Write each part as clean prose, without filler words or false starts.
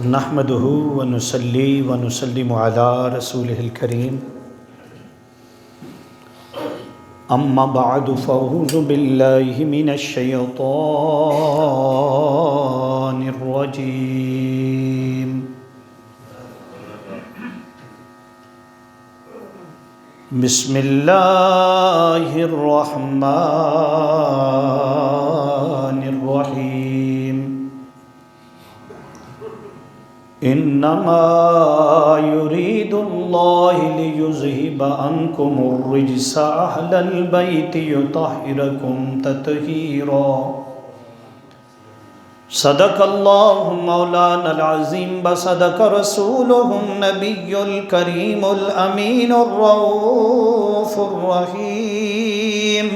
نحمدہ ونصلی ونسلم علی رسولہ الکریم اما بعد فاعوذ باللہ من الشیطان الرجیم بسم اللہ الرحمن الرحیم انما يريد الله ليذهب عنكم الرجس اهل البيت يطهركم تطهيرا صدق الله مولانا العظيم وصدق رسوله النبي الكريم الامين الرؤوف الرحيم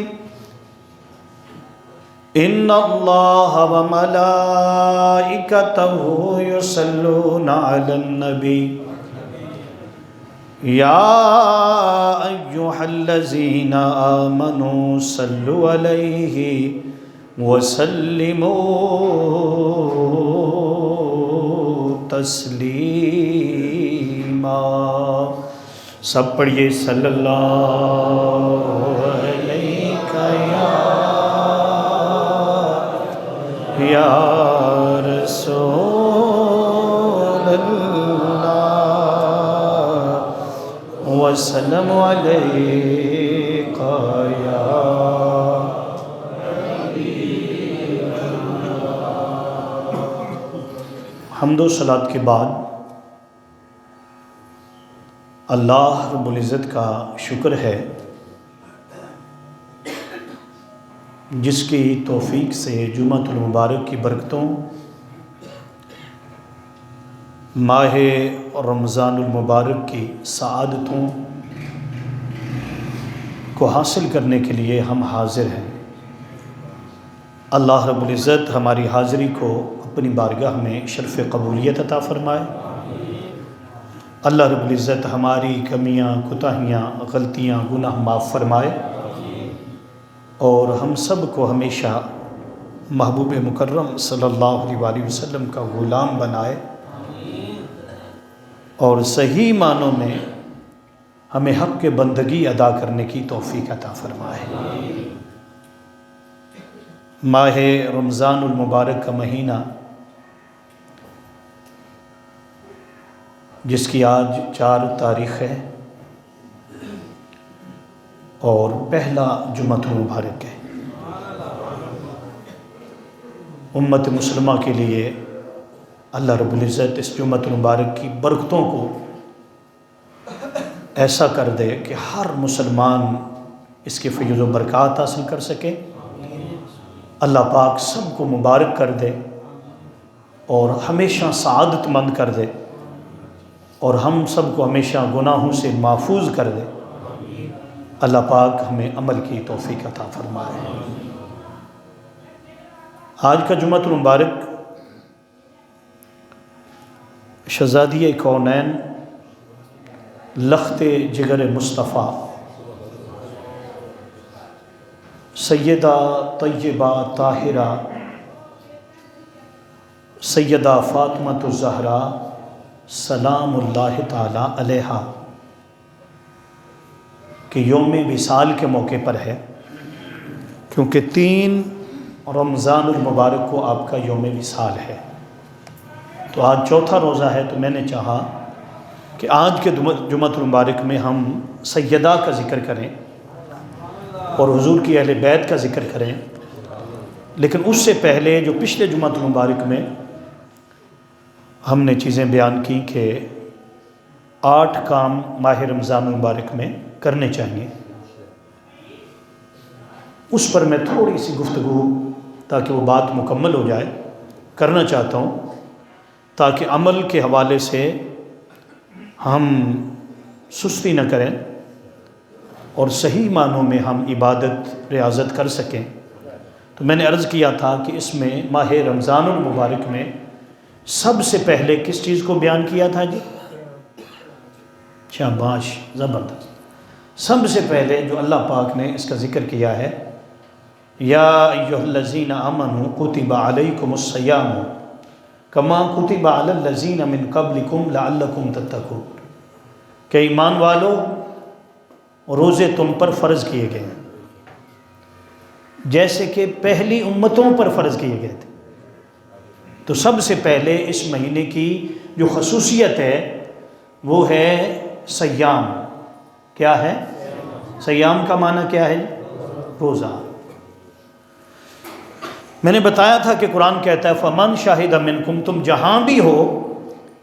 ان اللہ وملائکتہ یصلون علی النبی یا ایہا الذین آمنوا صلوا علیہ وسلموا تسلیما۔ سب پڑھیے صلی اللہ علیہ یا رسول اللہ وسلم علیک یا حمد و صلوات کے بعد اللہ رب العزت کا شکر ہے جس کی توفیق سے جمعۃ المبارک کی برکتوں، ماہ رمضان المبارک کی سعادتوں کو حاصل کرنے کے لیے ہم حاضر ہیں۔ اللہ رب العزت ہماری حاضری کو اپنی بارگاہ میں شرف قبولیت عطا فرمائے۔ اللہ رب العزت ہماری کمیاں، کوتاہیاں، غلطیاں، گناہ معاف فرمائے اور ہم سب کو ہمیشہ محبوب مکرم صلی اللہ علیہ وآلہ وسلم کا غلام بنائے اور صحیح معنوں میں ہمیں حق کے بندگی ادا کرنے کی توفیق عطا فرمائے۔ ماہ رمضان المبارک کا مہینہ جس کی آج 4 تاریخ ہے اور پہلا جمعۃ المبارک ہے، امت مسلمہ کے لیے اللہ رب العزت اس جمعۃ المبارک کی برکتوں کو ایسا کر دے کہ ہر مسلمان اس کے فیض و برکات حاصل کر سکے۔ اللہ پاک سب کو مبارک کر دے اور ہمیشہ سعادت مند کر دے اور ہم سب کو ہمیشہ گناہوں سے محفوظ کر دے۔ اللہ پاک ہمیں عمل کی توفیق عطا فرمائے۔ آج کا جمعۃ المبارک شہزادی کونین لخت جگر مصطفیٰ سیدہ طیبہ طاہرہ سیدہ فاطمۃ الزہراء سلام اللہ تعالی علیہا کہ یوم وصال کے موقع پر ہے، کیونکہ 3 رمضان المبارک کو آپ کا یوم وصال ہے، تو آج 4تھا روزہ ہے، تو میں نے چاہا کہ آج کے جمعۃ المبارک میں ہم سیدہ کا ذکر کریں اور حضور کی اہل بیت کا ذکر کریں، لیکن اس سے پہلے جو پچھلے جمعۃ المبارک میں ہم نے چیزیں بیان کی کہ 8 کام ماہ رمضان المبارک میں کرنے چاہیے، اس پر میں تھوڑی سی گفتگو تاکہ وہ بات مکمل ہو جائے کرنا چاہتا ہوں، تاکہ عمل کے حوالے سے ہم سستی نہ کریں اور صحیح معنوں میں ہم عبادت ریاضت کر سکیں۔ تو میں نے عرض کیا تھا کہ اس میں ماہ رمضان المبارک میں سب سے پہلے کس چیز کو بیان کیا تھا جی؟ شاباش، زبردست۔ سب سے پہلے جو اللہ پاک نے اس کا ذکر کیا ہے، یا ایھا الذین آمنوا کتب علیکم الصیام کما کتب علی الذین من قبلکم لعلکم تتقون، کہ ایمان والو روزے تم پر فرض کیے گئے ہیں جیسے کہ پہلی امتوں پر فرض کیے گئے تھے۔ تو سب سے پہلے اس مہینے کی جو خصوصیت ہے وہ ہے صیام۔ کیا ہے؟ صیام کا معنی کیا ہے؟ روزہ۔ میں نے بتایا تھا کہ قرآن کہتا ہے فمن شاہد منکم، تم جہاں بھی ہو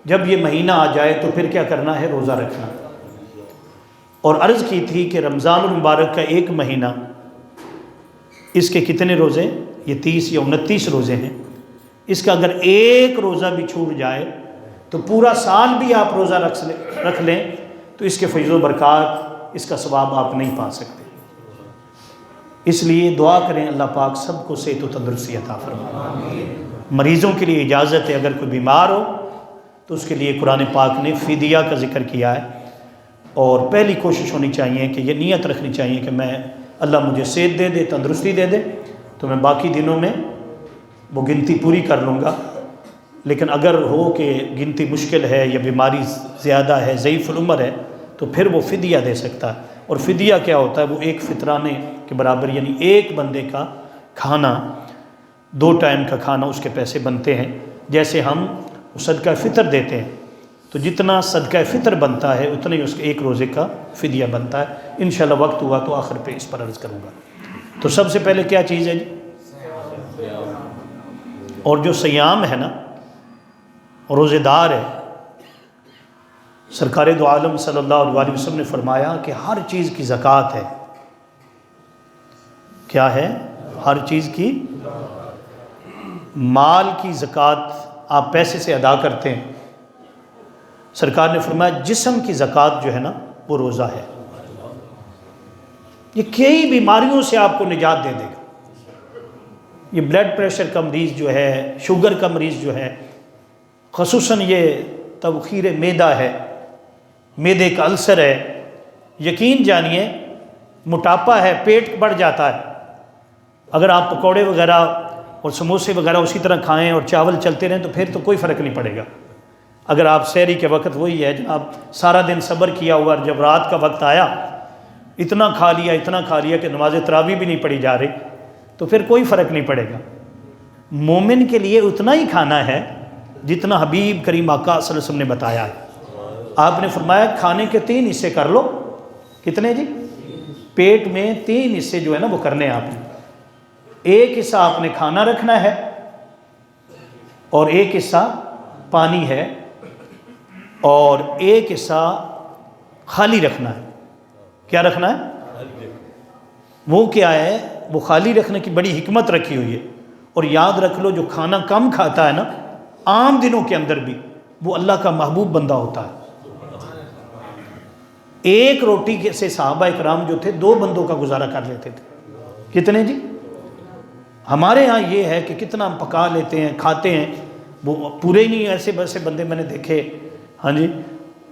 جب یہ مہینہ آ جائے تو پھر کیا کرنا ہے؟ روزہ رکھنا۔ اور عرض کی تھی کہ رمضان المبارک کا ایک مہینہ، اس کے کتنے روزے؟ یہ 30 یا 29 روزے ہیں۔ اس کا اگر ایک روزہ بھی چھوٹ جائے تو پورا سال بھی آپ روزہ رکھ لیں تو اس کے فیض و برکات، اس کا ثواب آپ نہیں پا سکتے۔ اس لیے دعا کریں اللہ پاک سب کو صحت و تندرستی عطا فرمائے۔ مریضوں کے لیے اجازت ہے اگر کوئی بیمار ہو تو اس کے لیے قرآن پاک نے فدیہ کا ذکر کیا ہے، اور پہلی کوشش ہونی چاہیے کہ یہ نیت رکھنی چاہیے کہ میں اللہ مجھے صحت دے دے، تندرستی دے دے تو میں باقی دنوں میں وہ گنتی پوری کر لوں گا۔ لیکن اگر ہو کہ گنتی مشکل ہے یا بیماری زیادہ ہے، ضعیف العمر ہے، تو پھر وہ فدیہ دے سکتا ہے۔ اور فدیہ کیا ہوتا ہے؟ وہ ایک فطرانے کے برابر، یعنی ایک بندے کا کھانا، 2 ٹائم کا کھانا اس کے پیسے بنتے ہیں۔ جیسے ہم صدقہ فطر دیتے ہیں تو جتنا صدقہ فطر بنتا ہے اتنا ہی اس کے ایک روزے کا فدیہ بنتا ہے۔ انشاءاللہ وقت ہوا تو آخر پہ اس پر عرض کروں گا۔ تو سب سے پہلے کیا چیز ہے جی؟ اور جو صیام ہے نا، روزے دار ہے، سرکار دو عالم صلی اللہ علیہ وسلم نے فرمایا کہ ہر چیز کی زکوٰۃ ہے۔ کیا ہے؟ ہر چیز کی۔ مال کی زکوٰۃ آپ پیسے سے ادا کرتے ہیں، سرکار نے فرمایا جسم کی زکوٰۃ جو ہے نا وہ روزہ ہے۔ یہ کئی بیماریوں سے آپ کو نجات دے دے گا۔ یہ بلڈ پریشر کا مریض جو ہے، شوگر کا مریض جو ہے، خصوصاً یہ تبخیر معدہ ہے، معدے کا السر ہے، یقین جانیے موٹاپا ہے، پیٹ بڑھ جاتا ہے۔ اگر آپ پکوڑے وغیرہ اور سموسے وغیرہ اسی طرح کھائیں اور چاول چلتے رہیں تو پھر تو کوئی فرق نہیں پڑے گا۔ اگر آپ سحری کے وقت وہی ہے جناب، سارا دن صبر کیا ہوا اور جب رات کا وقت آیا اتنا کھا لیا کہ نماز تراویح بھی نہیں پڑھی جا رہی، تو پھر کوئی فرق نہیں پڑے گا۔ مومن کے لیے اتنا ہی کھانا ہے جتنا حبیب کریم آقا صلی اللہ علیہ وسلم نے بتایا ہے۔ آپ نے فرمایا کھانے کے 3 حصے کر لو۔ کتنے جی؟ پیٹ میں 3 حصے جو ہے نا وہ کرنے ہیں آپ نے۔ ایک حصہ آپ نے کھانا رکھنا ہے اور ایک حصہ پانی ہے اور ایک حصہ خالی رکھنا ہے۔ کیا رکھنا ہے؟ وہ کیا ہے؟ وہ خالی رکھنے کی بڑی حکمت رکھی ہوئی ہے۔ اور یاد رکھ لو جو کھانا کم کھاتا ہے نا، عام دنوں کے اندر بھی وہ اللہ کا محبوب بندہ ہوتا ہے۔ ایک روٹی سے صحابہ اکرام جو تھے 2 بندوں کا گزارا کر لیتے تھے۔ کتنے جی؟ ہمارے ہاں یہ ہے کہ کتنا ہم پکا لیتے ہیں، کھاتے ہیں، وہ پورے ہی نہیں۔ ایسے ویسے بندے میں نے دیکھے، ہاں جی،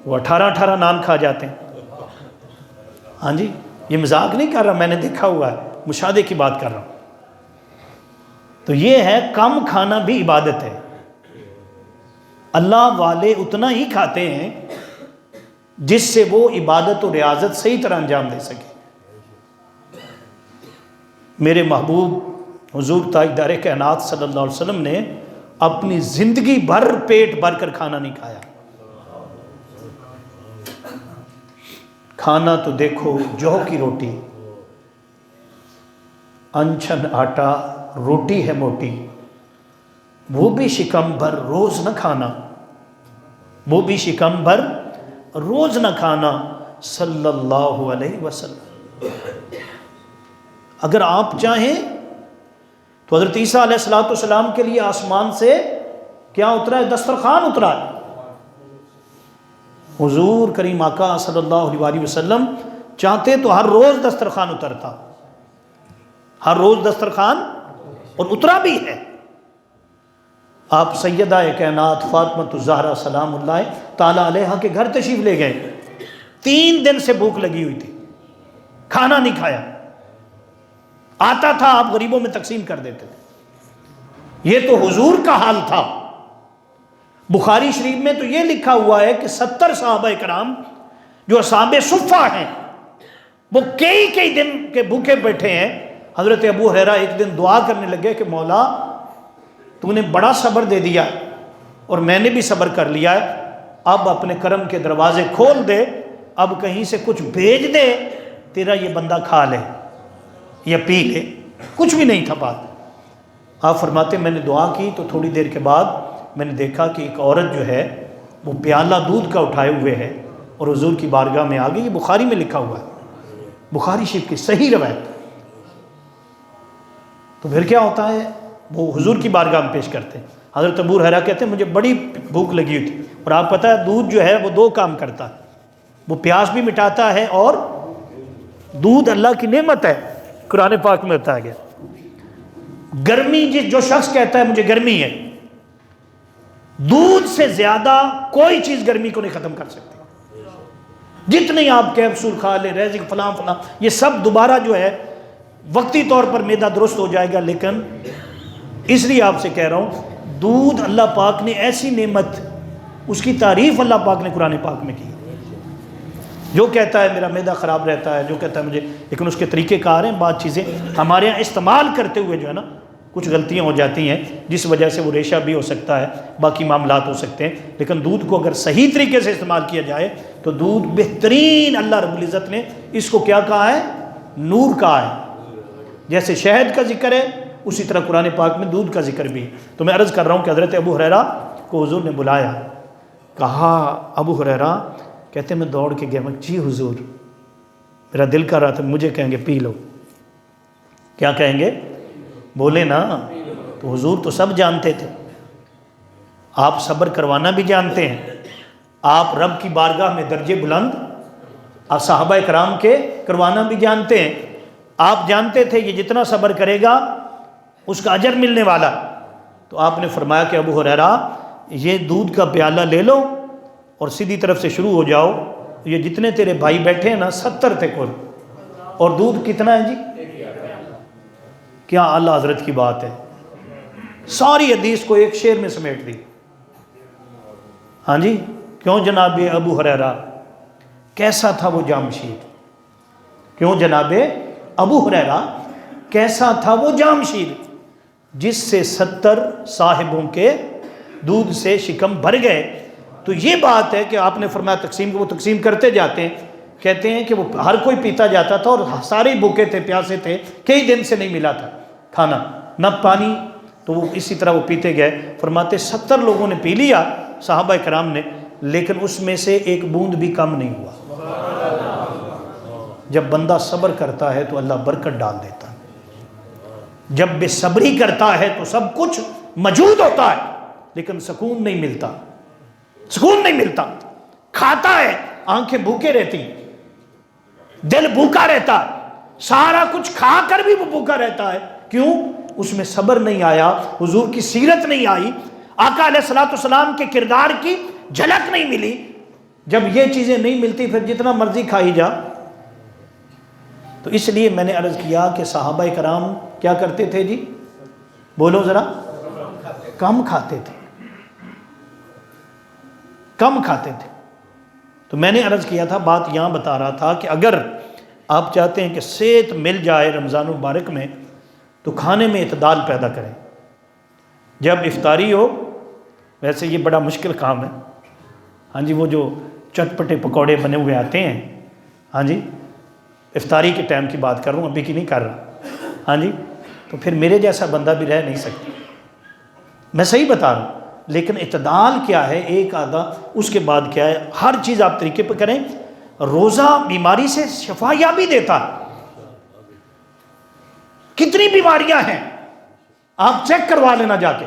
وہ 18 نان کھا جاتے ہیں۔ ہاں جی، یہ مذاق نہیں کر رہا، میں نے دیکھا ہوا ہے، مشاہدے کی بات کر رہا ہوں۔ تو یہ ہے کم کھانا بھی عبادت ہے۔ اللہ والے اتنا ہی کھاتے ہیں جس سے وہ عبادت و ریاضت صحیح طرح انجام دے سکے۔ میرے محبوب حضور تاجدار کائنات صلی اللہ علیہ وسلم نے اپنی زندگی بھر پیٹ بھر کر کھانا نہیں کھایا۔ کھانا تو دیکھو، جوہ کی روٹی، انچن آٹا، روٹی ہے موٹی، وہ بھی شکم بھر روز نہ کھانا، وہ بھی شکم بھر روز نہ کھانا صلی اللہ علیہ وسلم۔ اگر آپ چاہیں تو حضرت عیسیٰ علیہ السلام کے لیے آسمان سے کیا اترا ہے؟ دسترخوان اترا ہے۔ حضور کریم آقا صلی اللہ علیہ وسلم چاہتے تو ہر روز دسترخوان اترتا، ہر روز دسترخوان، اور اترا بھی ہے۔ آپ سیدہ کائنات فاطمہ الزہرا سلام اللہ تعالیٰ علیہا کے گھر تشریف لے گئے۔ 3 دن سے بھوک لگی ہوئی تھی، کھانا نہیں کھایا، آتا تھا آپ غریبوں میں تقسیم کر دیتے تھے۔ یہ تو حضور کا حال تھا۔ بخاری شریف میں تو یہ لکھا ہوا ہے کہ 70 صحابہ کرام جو اصحاب صفہ ہیں وہ کئی دن کے بھوکے بیٹھے ہیں۔ حضرت ابو ہریرہ ایک دن دعا کرنے لگے کہ مولا تو نے بڑا صبر دے دیا اور میں نے بھی صبر کر لیا ہے، اب اپنے کرم کے دروازے کھول دے، اب کہیں سے کچھ بھیج دے، تیرا یہ بندہ کھا لے یا پی لے۔ کچھ بھی نہیں تھا بات۔ آپ فرماتے میں نے دعا کی تو تھوڑی دیر کے بعد میں نے دیکھا کہ ایک عورت جو ہے وہ پیالہ دودھ کا اٹھائے ہوئے ہے اور حضور کی بارگاہ میں آ گئی۔ یہ بخاری میں لکھا ہوا ہے، بخاری شریف کی صحیح روایت۔ تو پھر کیا ہوتا ہے، وہ حضور کی بارگاہ میں پیش کرتے ہیں۔ حضرت ابو ہریرہ کہتے ہیں مجھے بڑی بھوک لگی ہوئی تھی، اور آپ پتہ ہے دودھ جو ہے وہ 2 کام کرتا ہے، وہ پیاس بھی مٹاتا ہے، اور دودھ اللہ کی نعمت ہے۔ قرآن پاک میں بتایا گیا گرمی، جو شخص کہتا ہے مجھے گرمی ہے، دودھ سے زیادہ کوئی چیز گرمی کو نہیں ختم کر سکتی۔ جتنے آپ کیپسول کھا لیں، ریزک فلاں فلاں، یہ سب دوبارہ جو ہے وقتی طور پر معدہ درست ہو جائے گا، لیکن اس لیے آپ سے کہہ رہا ہوں دودھ اللہ پاک نے ایسی نعمت، اس کی تعریف اللہ پاک نے قرآن پاک میں کی۔ جو کہتا ہے میرا معدہ خراب رہتا ہے، جو کہتا ہے مجھے، لیکن اس کے طریقہ کار ہیں، بعض چیزیں ہمارے یہاں استعمال کرتے ہوئے جو ہے نا کچھ غلطیاں ہو جاتی ہیں، جس وجہ سے وہ ریشہ بھی ہو سکتا ہے، باقی معاملات ہو سکتے ہیں۔ لیکن دودھ کو اگر صحیح طریقے سے استعمال کیا جائے تو دودھ بہترین، اللہ رب العزت نے اس کو کیا کہا ہے، نور کہا ہے۔ جیسے شہد کا ذکر ہے اسی طرح قرآن پاک میں دودھ کا ذکر بھی ہے۔ تو میں عرض کر رہا ہوں کہ حضرت ابو ہریرہ کو حضور نے بلایا، کہا ابو ہریرہ، کہتے میں دوڑ کے گیا، جی حضور میرا دل کر رہا تھا، مجھے کہیں گے پی لو، کیا کہیں گے، بولے نا۔ تو حضور تو سب جانتے تھے، آپ صبر کروانا بھی جانتے ہیں، آپ رب کی بارگاہ میں درجے بلند آپ صحابہ کرام کے کروانا بھی جانتے ہیں۔ آپ جانتے تھے یہ جتنا صبر کرے گا اس کا اجر ملنے والا۔ تو آپ نے فرمایا کہ ابو ہریرہ یہ دودھ کا پیالہ لے لو اور سیدھی طرف سے شروع ہو جاؤ، یہ جتنے تیرے بھائی بیٹھے ہیں نا 70 تھے کل، اور دودھ کتنا ہے جی، کیا اعلیٰ حضرت کی بات ہے، ساری حدیث کو ایک شعر میں سمیٹ دی۔ ہاں جی، کیوں جناب ابو ہریرہ، کیسا تھا وہ جامشید، کیوں جناب ابو ہریرہ کیسا تھا وہ جامشید جس سے 70 صاحبوں کے دودھ سے شکم بھر گئے۔ تو یہ بات ہے کہ آپ نے فرمایا تقسیم کو، وہ تقسیم کرتے جاتے ہیں، کہتے ہیں کہ وہ ہر کوئی پیتا جاتا تھا، اور سارے بھوکے تھے، پیاسے تھے، کئی دن سے نہیں ملا تھا کھانا نہ پانی، تو وہ اسی طرح وہ پیتے گئے۔ فرماتے 70 لوگوں نے پی لیا صحابہ کرام نے، لیکن اس میں سے ایک بوند بھی کم نہیں ہوا۔ جب بندہ صبر کرتا ہے تو اللہ برکت ڈال دیتا ہے، جب بے صبری کرتا ہے تو سب کچھ موجود ہوتا ہے لیکن سکون نہیں ملتا، سکون نہیں ملتا۔ کھاتا ہے، آنکھیں بھوکے رہتی، دل بھوکا رہتا ہے، سارا کچھ کھا کر بھی وہ بھوکا رہتا ہے، کیوں؟ اس میں صبر نہیں آیا، حضور کی سیرت نہیں آئی، آقا علیہ الصلوۃ والسلام کے کردار کی جھلک نہیں ملی۔ جب یہ چیزیں نہیں ملتی پھر جتنا مرضی کھائی جا۔ تو اس لیے میں نے عرض کیا کہ صحابہ کرام کیا کرتے تھے جی، بولو ذرا، کم کھاتے تھے، کم کھاتے تھے۔ تو میں نے عرض کیا تھا، بات یہاں بتا رہا تھا کہ اگر آپ چاہتے ہیں کہ صحت مل جائے رمضان المبارک میں تو کھانے میں اعتدال پیدا کریں۔ جب افطاری ہو، ویسے یہ بڑا مشکل کام ہے، ہاں جی، وہ جو چٹپٹے پکوڑے بنے ہوئے آتے ہیں، ہاں جی، افطاری کے ٹائم کی بات کر رہا ہوں، ابھی کی نہیں کر رہا، ہاں جی، تو پھر میرے جیسا بندہ بھی رہ نہیں سکتا، میں صحیح بتا رہا ہوں۔ لیکن اعتدال کیا ہے، ایک آدھا، اس کے بعد کیا ہے، ہر چیز آپ طریقے پہ کریں۔ روزہ بیماری سے شفا یابی دیتا ہے، کتنی بیماریاں ہیں آپ چیک کروا لینا جا کے۔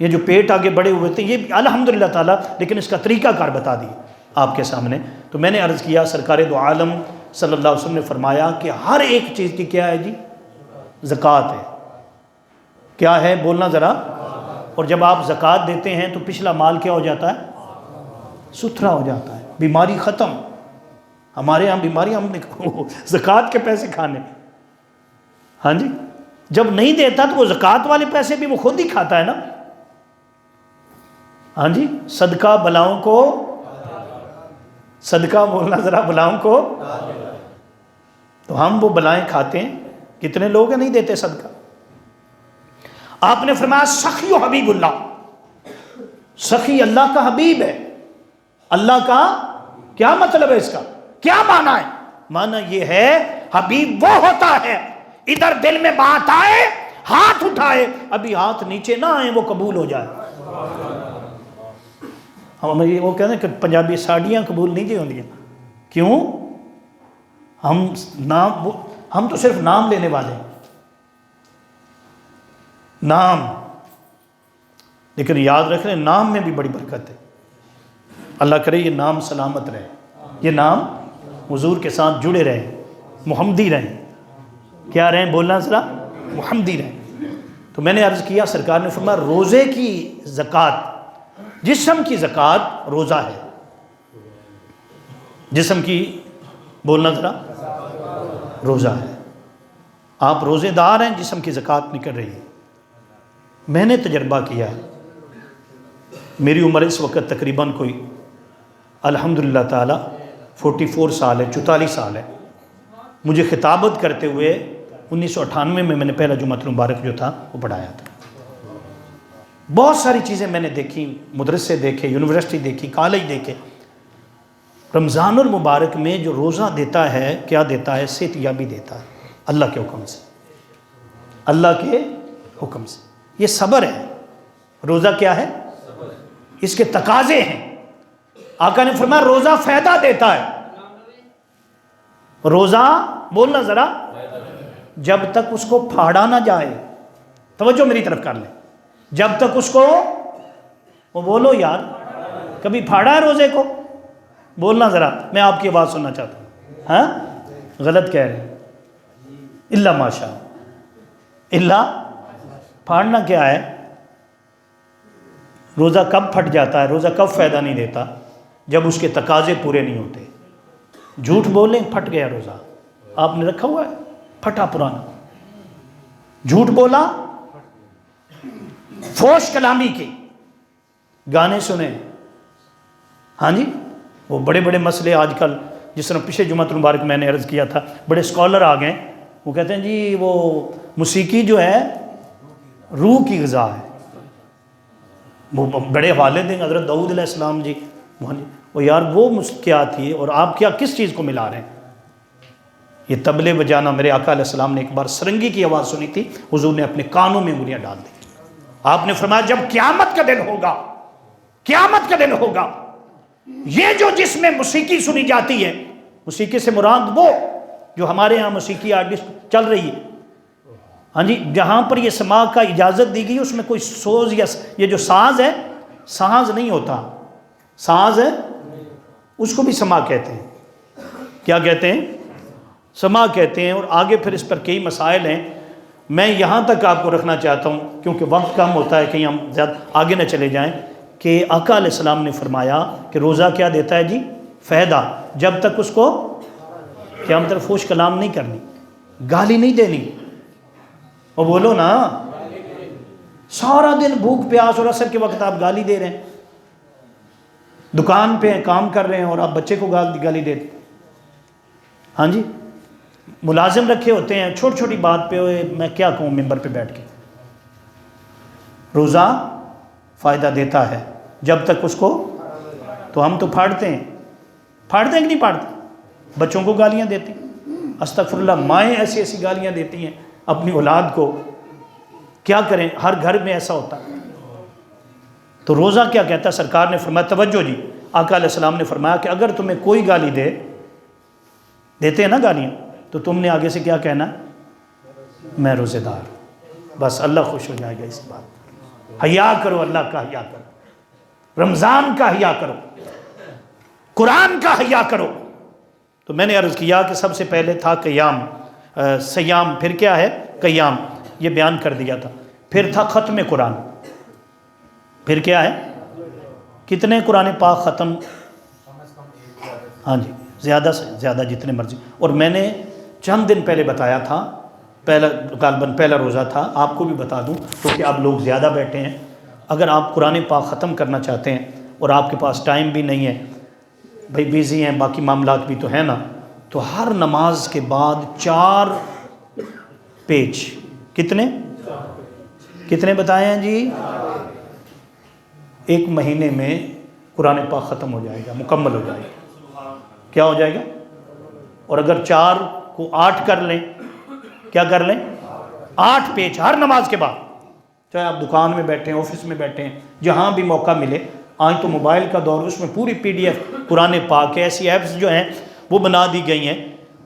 یہ جو پیٹ آگے بڑے ہوئے تھے یہ الحمدللہ تعالیٰ، لیکن اس کا طریقہ کار بتا دی آپ کے سامنے۔ تو میں نے عرض کیا، سرکار دو عالم صلی اللہ علیہ وسلم نے فرمایا کہ ہر ایک چیز کی کیا ہے جی، زکوٰۃ ہے۔ کیا ہے، بولنا ذرا۔ اور جب آپ زکوٰۃ دیتے ہیں تو پچھلا مال کیا ہو جاتا ہے، ستھرا ہو جاتا ہے، بیماری ختم۔ ہمارے یہاں بیماری، ہم نے زکوٰۃ کے پیسے کھانے. ہاں جی، جب نہیں دیتا تو وہ زکوٰۃ والے پیسے بھی وہ خود ہی کھاتا ہے نا. ہاں جی، صدقہ بلاؤں کو، صدقہ بولنا ذرا، بلاؤں کو. تو ہم وہ بلائیں کھاتے ہیں. کتنے لوگ ہیں نہیں دیتے صدقہ. آپ نے فرمایا سخی و حبیب اللہ، سخی اللہ کا حبیب ہے. اللہ کا کیا مطلب ہے؟ اس کا کیا معنی ہے؟ معنی یہ ہے حبیب وہ ہوتا ہے ادھر دل میں بات آئے ہاتھ اٹھائے، ابھی ہاتھ نیچے نہ آئے وہ قبول ہو جائے. ہم وہ کہتے ہیں کہ پنجابی ساڑیاں قبول نہیں جی ہوندی. کیوں؟ ہم تو صرف نام لینے والے ہیں، نام. لیکن یاد رکھ لیں نام میں بھی بڑی برکت ہے. اللہ کرے یہ نام سلامت رہے، یہ نام حضور کے ساتھ جڑے رہیں، محمدی رہیں. کیا رہیں؟ بولنا ذرا، محمدی رہیں. تو میں نے عرض کیا، سرکار نے فرمایا روزے کی زکوٰۃ، جسم کی زکوٰۃ روزہ ہے. جسم کی، بولنا ذرا، روزہ ہے. آپ روزے دار ہیں، جسم کی زکوٰۃ نکل رہی ہے. میں نے تجربہ کیا ہے، میری عمر اس وقت تقریباً کوئی الحمدللہ تعالی 44 سال ہے، 44 سال ہے. مجھے خطابت کرتے ہوئے 1998 میں نے پہلا جمعۃ المبارک جو تھا وہ پڑھایا تھا. بہت ساری چیزیں میں نے دیکھی، مدرسے دیکھے، یونیورسٹی دیکھی، کالج دیکھے. رمضان المبارک میں جو روزہ دیتا ہے، کیا دیتا ہے؟ صحت یابی دیتا ہے اللہ کے حکم سے، اللہ کے حکم سے. یہ صبر ہے. روزہ کیا ہے؟ اس کے تقاضے ہیں. آقا نے فرمایا روزہ فائدہ دیتا ہے. روزہ، بولنا ذرا، جب تک اس کو پھاڑا نہ جائے. توجہ میری طرف کر لیں. جب تک اس کو، وہ بولو یار، کبھی پھاڑا ہے روزے کو؟ بولنا ذرا، میں آپ کی آواز سننا چاہتا ہوں. ہاں غلط کہہ رہے ہیں. اللہ ماشاء اللہ. پھاڑنا کیا ہے؟ روزہ کب پھٹ جاتا ہے، روزہ کب فائدہ نہیں دیتا؟ جب اس کے تقاضے پورے نہیں ہوتے. جھوٹ بولیں پھٹ گیا روزہ. آپ نے رکھا ہوا ہے پھٹا پرانا. جھوٹ بولا، فوش کلامی کی، گانے سنے. ہاں جی، وہ بڑے بڑے مسئلے آج کل، جس طرح پچھلے جمعۃ المبارک میں نے عرض کیا تھا، بڑے اسکالر آ گئے، وہ کہتے ہیں جی وہ موسیقی جو ہے روح کی غذا ہے. وہ بڑے حوالے دیں حضرت داؤد علیہ السلام جی. وہ یار وہ کیا تھی اور آپ کیا کس چیز کو ملا رہے ہیں؟ یہ طبلے بجانا. میرے آقا علیہ السلام نے ایک بار سرنگی کی آواز سنی تھی، حضور نے اپنے کانوں میں انگلیاں ڈال دی. آپ نے فرمایا جب قیامت کا دن ہوگا، قیامت کا دن ہوگا، یہ جو جس میں موسیقی سنی جاتی ہے، موسیقی سے مراد وہ جو ہمارے ہاں موسیقی آرٹسٹ چل رہی ہے، ہاں جی، جہاں پر یہ سماع کا اجازت دی گئی، اس میں کوئی سوز یا یہ جو ساز ہے، ساز نہیں ہوتا، ساز ہے، اس کو بھی سماع کہتے ہیں. کیا کہتے ہیں؟ سماع کہتے ہیں. اور آگے پھر اس پر کئی مسائل ہیں. میں یہاں تک آپ کو رکھنا چاہتا ہوں کیونکہ وقت کم ہوتا ہے، کہیں ہم زیادہ آگے نہ چلے جائیں، کہ آقا علیہ السلام نے فرمایا کہ روزہ کیا دیتا ہے جی؟ فائدہ. جب تک اس کو، کیا مطلب؟ فوش کلام نہیں کرنی، گالی نہیں دینی. اور بولو نا، سارا دن بھوک پیاس اور عصر کے وقت آپ گالی دے رہے ہیں، دکان پہ کام کر رہے ہیں اور آپ بچے کو گالی دیتے. ہاں جی، ملازم رکھے ہوتے ہیں، چھوٹی چھوٹی بات پہ میں کیا کہوں ممبر پہ بیٹھ کے. روزہ فائدہ دیتا ہے جب تک اس کو، تو ہم تو پھاڑتے ہیں کہ نہیں پھاڑتے؟ بچوں کو گالیاں دیتے ہیں، استغفر اللہ. مائیں ایسی ایسی گالیاں دیتی ہیں اپنی اولاد کو. کیا کریں، ہر گھر میں ایسا ہوتا ہے. تو روزہ کیا کہتا ہے؟ سرکار نے فرمایا، توجہ جی، آقا علیہ السلام نے فرمایا کہ اگر تمہیں کوئی گالی دیتے ہیں نا گالیاں، تو تم نے آگے سے کیا کہنا؟ میں روزے دار. بس اللہ خوش ہو جائے گا اس بات. حیا کرو، اللہ کا حیا کرو، رمضان کا حیا کرو، قرآن کا حیا کرو. تو میں نے عرض کیا کہ سب سے پہلے تھا قیام، سیام، پھر کیا ہے؟ قیام، یہ بیان کر دیا تھا. پھر تھا ختم قرآن. پھر کیا ہے؟ کتنے قرآن پاک ختم؟ ہاں جی، زیادہ سے زیادہ جتنے مرضی. اور میں نے چند دن پہلے بتایا تھا، غالباً پہلا روزہ تھا، آپ کو بھی بتا دوں کیونکہ آپ لوگ زیادہ بیٹھے ہیں. اگر آپ قرآن پاک ختم کرنا چاہتے ہیں اور آپ کے پاس ٹائم بھی نہیں ہے، بھائی بیزی ہیں، باقی معاملات بھی تو ہیں نا، تو ہر نماز کے بعد 4 پیج. کتنے بتائے ہیں جی؟ 1 مہینے میں قرآن پاک ختم ہو جائے گا، مکمل ہو جائے گا. کیا ہو جائے گا؟ اور اگر 4 کو 8 کر لیں، کیا کر لیں؟ 8 پیج ہر نماز کے بعد. چاہے آپ دکان میں بیٹھے ہیں، آفس میں بیٹھے ہیں، جہاں بھی موقع ملے. آج تو موبائل کا دور، اس میں پوری PDF قرآن پاک ہے. ایسی ایپس جو ہیں وہ بنا دی گئی ہیں،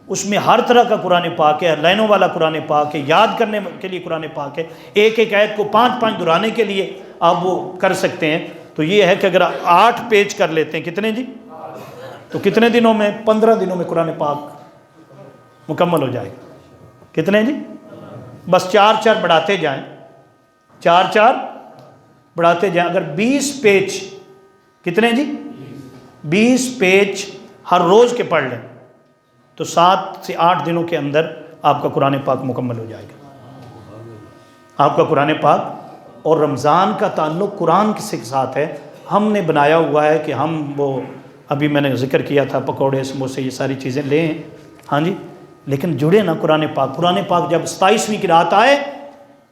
اس میں ہر طرح کا قرآن پاک ہے. لائنوں والا قرآن پاک ہے، یاد کرنے کے لیے قرآن پاک ہے. ایک آیت کو 5 دہرانے کے لیے آپ وہ کر سکتے ہیں. تو یہ ہے کہ اگر 8 پیج کر لیتے ہیں، کتنے جی؟ تو کتنے دنوں میں؟ 15 دنوں میں قرآن پاک مکمل ہو جائے گا. کتنے جی؟ بس 4 بڑھاتے جائیں، 4 بڑھاتے جائیں. اگر 20 پیج، کتنے جی؟ 20 پیج ہر روز کے پڑھ لیں تو 7 سے 8 دنوں کے اندر آپ کا قرآن پاک مکمل ہو جائے گا. آپ کا قرآن پاک. اور رمضان کا تعلق قرآن کے ساتھ ہے. ہم نے بنایا ہوا ہے کہ ہم وہ ابھی میں نے ذکر کیا تھا، پکوڑے سموسے یہ ساری چیزیں لیں، ہاں جی، لیکن جڑے نا قرآن پاک. قرآن پاک جب 27ویں قرات آئے،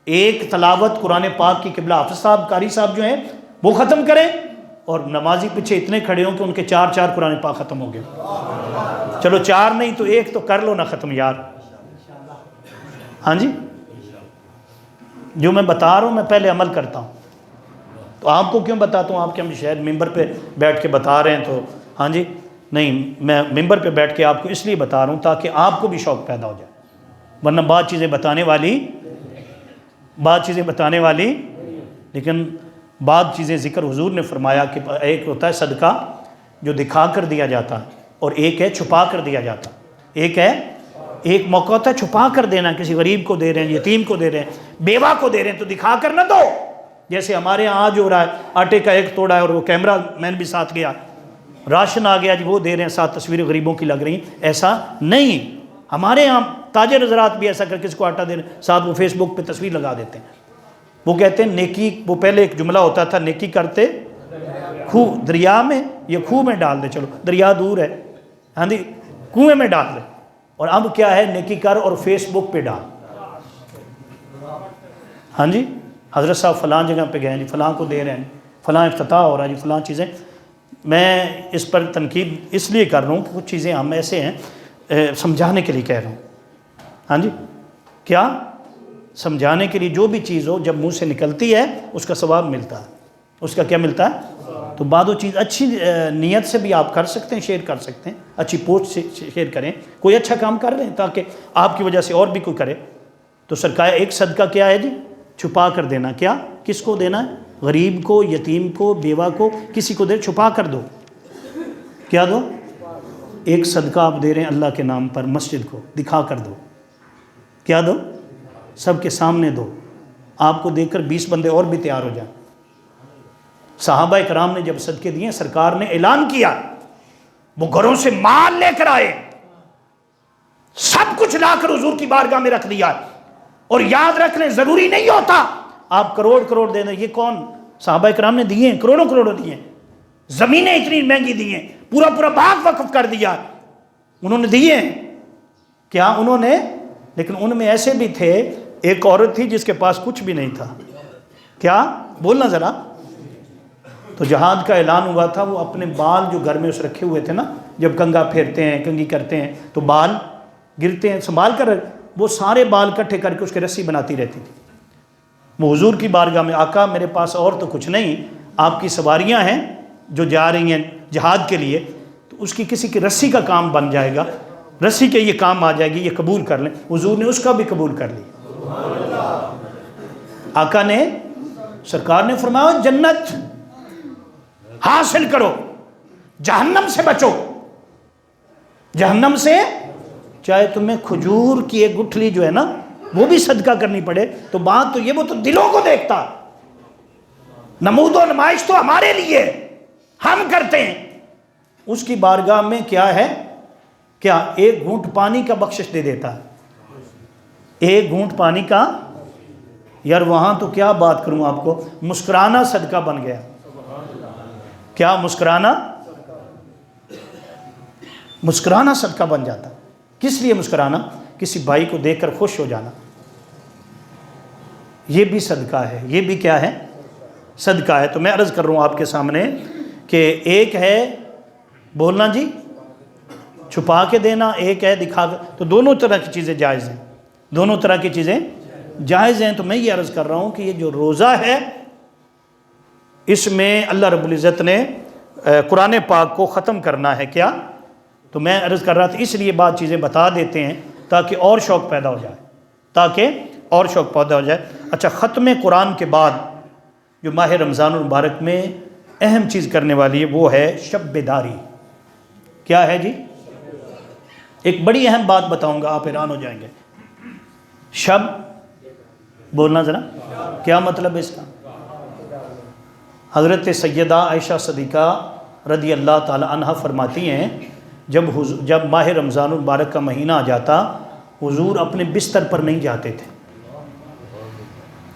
ایک تلاوت قرآن پاک کی قبلہ حافظ صاحب، قاری صاحب جو ہیں وہ ختم کریں، اور نمازی پیچھے اتنے کھڑے ہوں کہ ان کے 4 قرآن پاک ختم ہو گئے. چلو 4 نہیں تو 1 تو کر لو نا ختم یار. ہاں جی، جو میں بتا رہا ہوں میں پہلے عمل کرتا ہوں. تو آپ کو کیوں بتاتا ہوں؟ آپ کے ہم شاید ممبر پہ بیٹھ کے بتا رہے ہیں تو ہاں جی، نہیں، میں ممبر پہ بیٹھ کے آپ کو اس لیے بتا رہا ہوں تاکہ آپ کو بھی شوق پیدا ہو جائے. ورنہ بعض چیزیں بتانے والی لیکن بعض چیزیں ذکر حضور نے فرمایا کہ ایک ہوتا ہے صدقہ جو دکھا کر دیا جاتا ہے، اور ایک ہے چھپا کر دیا جاتا. ایک موقع ہوتا ہے چھپا کر دینا، کسی غریب کو دے رہے ہیں، یتیم کو دے رہے ہیں، بیوہ کو دے رہے ہیں، تو دکھا کر نہ دو. جیسے ہمارے ہاں آج ہو رہا ہے، آٹے کا 1 توڑا ہے اور وہ کیمرہ مین بھی ساتھ گیا، راشن آ گیا جی، وہ دے رہے ہیں، ساتھ تصویریں غریبوں کی لگ رہی ہیں. ایسا نہیں. ہمارے ہاں تاجر حضرات بھی ایسا کر کے کس کو آٹا دے رہے ہیں، ساتھ وہ فیس بک پہ تصویر لگا دیتے ہیں. وہ کہتے ہیں نیکی، وہ پہلے ایک جملہ ہوتا تھا، نیکی کرتے دریا میں یا کھوہ میں ڈال دے. چلو دریا دور ہے، ہاں جی، کنویں میں ڈال دے. اور اب کیا ہے، نیکی کر اور فیس بک پہ ڈال. ہاں جی، حضرت صاحب فلاں جگہ پہ گئے جی، فلاں کو دے رہے ہیں، فلاں افتتاح ہو رہا ہے جی، فلاں چیزیں. میں اس پر تنقید اس لیے کر رہا ہوں کہ کچھ چیزیں ہم ایسے ہیں سمجھانے کے لیے کہہ رہا ہوں. ہاں جی، کیا سمجھانے کے لیے جو بھی چیز ہو جب منہ سے نکلتی ہے اس کا ثواب ملتا ہے. اس کا کیا ملتا ہے؟ تو بعد وہ چیز اچھی نیت سے بھی آپ کر سکتے ہیں، شیئر کر سکتے ہیں، اچھی پوسٹ سے شیئر کریں، کوئی اچھا کام کر رہے ہیں تاکہ آپ کی وجہ سے اور بھی کوئی کرے. تو سرکار ایک صدقہ کیا ہے جی؟ چھپا کر دینا. کیا؟ کس کو دینا ہے؟ غریب کو، یتیم کو، بیوہ کو، کسی کو دے، چھپا کر دو. کیا دو؟ ایک صدقہ آپ دے رہے ہیں اللہ کے نام پر، مسجد کو دکھا کر دو. کیا دو؟ سب کے سامنے دو. آپ کو دیکھ کر 20 بندے اور بھی تیار ہو جائیں. صحابہ کرام نے جب صدقے دیے، سرکار نے اعلان کیا، وہ گھروں سے مال لے کر آئے، سب کچھ لا کر حضور کی بارگاہ میں رکھ دیا. اور یاد رکھ لیں، ضروری نہیں ہوتا آپ کروڑ دے دیں. یہ کون؟ صحابہ کرام نے دیے ہیں، کروڑوں دیے ہیں. زمینیں اتنی مہنگی دی ہیں، پورا باغ وقف کر دیا، انہوں نے دیے ہیں. کیا انہوں نے؟ لیکن ان میں ایسے بھی تھے، ایک عورت تھی جس کے پاس کچھ بھی نہیں تھا. کیا؟ بولنا ذرا. تو جہاد کا اعلان ہوا تھا، وہ اپنے بال جو گھر میں اس رکھے ہوئے تھے نا، جب کنگا پھیرتے ہیں، کنگھی کرتے ہیں تو بال گرتے ہیں، سنبھال کر وہ سارے بال کٹھے کر کے اس کے رسی بناتی رہتی تھی. وہ حضور کی بارگاہ میں، آقا میرے پاس اور تو کچھ نہیں، آپ کی سواریاں ہیں جو جا رہی ہیں جہاد کے لیے، تو اس کی کسی کی رسی کا کام بن جائے گا، رسی کے یہ کام آ جائے گی، یہ قبول کر لیں. حضور نے اس کا بھی قبول کر لیا. آقا نے، سرکار نے فرمایا جنت حاصل کرو، جہنم سے بچو. جہنم سے چاہے تمہیں کھجور کی ایک گٹھلی جو ہے نا وہ بھی صدقہ کرنی پڑے، تو بات تو یہ، وہ تو دلوں کو دیکھتا. نمود و نمائش تو ہمارے لیے ہم کرتے ہیں، اس کی بارگاہ میں کیا ہے؟ کیا ایک گھونٹ پانی کا بخشش دے دیتا ہے؟ ایک گھونٹ پانی کا، یار وہاں تو کیا بات کروں آپ کو، مسکرانا صدقہ بن گیا. کیا مسکرانا صدقہ بن جاتا. کس لیے مسکرانا؟ کسی بھائی کو دیکھ کر خوش ہو جانا، یہ بھی صدقہ ہے. یہ بھی کیا ہے؟ صدقہ ہے. تو میں عرض کر رہا ہوں آپ کے سامنے کہ ایک ہے بولنا جی چھپا کے دینا، ایک ہے دکھا کے. تو دونوں طرح کی چیزیں جائز ہیں، دونوں طرح کی چیزیں جائز ہیں. تو میں یہ عرض کر رہا ہوں کہ یہ جو روزہ ہے اس میں اللہ رب العزت نے قرآن پاک کو ختم کرنا ہے. کیا؟ تو میں عرض کر رہا تھا اس لیے بعض چیزیں بتا دیتے ہیں تاکہ اور شوق پیدا ہو جائے، اچھا، ختم قرآن کے بعد جو ماہ رمضان المبارک میں اہم چیز کرنے والی ہے وہ ہے شب بیداری. کیا ہے جی؟ ایک بڑی اہم بات بتاؤں گا، آپ حیران ہو جائیں گے. شب بولنا ذرا، کیا مطلب ہے اس کا؟ حضرت سیدہ عائشہ صدیقہ رضی اللہ تعالی عنہ فرماتی ہیں جب ماہ رمضان المبارک کا مہینہ آ جاتا حضور اپنے بستر پر نہیں جاتے تھے،